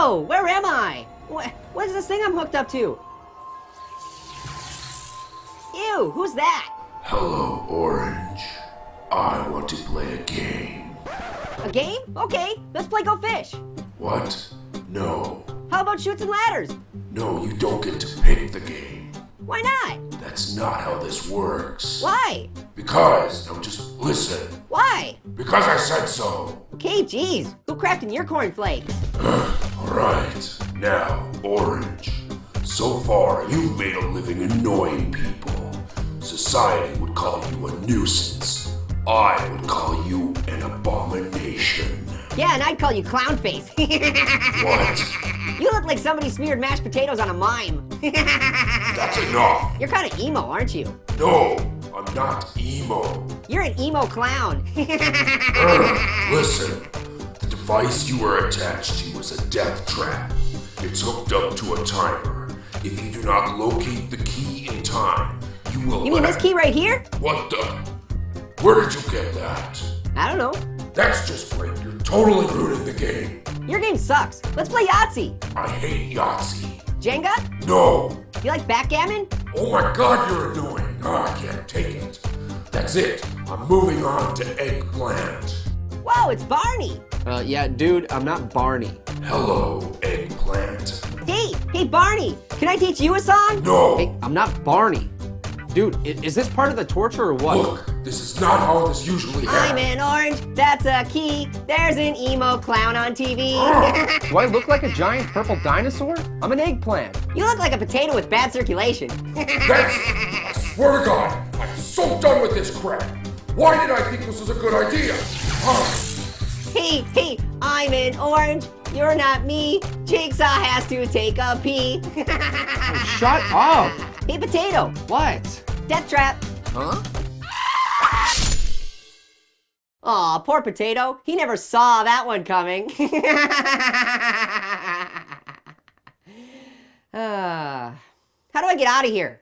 Whoa, where am I? What is this thing I'm hooked up to? Ew, who's that? Hello, Orange. I want to play a game. A game? Okay, let's play Go Fish. What? No. How about Chutes and Ladders? No, you don't get to pick the game. Why not? That's not how this works. Why? Because, now just listen. Why? Because I said so. Okay, geez, who crafted your cornflakes? Alright, now, Orange. So far, you've made a living annoying people. Society would call you a nuisance. I would call you an abomination. Yeah, and I'd call you Clownface. What? You look like somebody smeared mashed potatoes on a mime. That's enough. You're kind of emo, aren't you? No, I'm not emo. You're an emo clown. Listen, the device you are attached to is a death trap. It's hooked up to a timer. If you do not locate the key in time, you will. You mean this key right here? What the? Where did you get that? I don't know. That's just great. You're totally ruining the game. Your game sucks. Let's play Yahtzee. I hate Yahtzee. Jenga? No. You like backgammon? Oh my god, you're annoying. I can't take it. That's it. I'm moving on to Eggplant. Whoa, it's Barney. Yeah, dude, I'm not Barney. Hello, Eggplant. Hey, Barney. Can I teach you a song? No. Hey, I'm not Barney. Dude, is this part of the torture or what? Look, this is not how this usually I'm happens. an orange, that's a key. There's an emo clown on TV. Do I look like a giant purple dinosaur? I'm an eggplant. You look like a potato with bad circulation. I swear to God, I'm so done with this crap. Why did I think this was a good idea? Hey, I'm an orange. You're not me. Jigsaw has to take a pee. Shut up! Hey, potato. What? Death trap. Huh? Aw, poor potato. He never saw that one coming. How do I get out of here?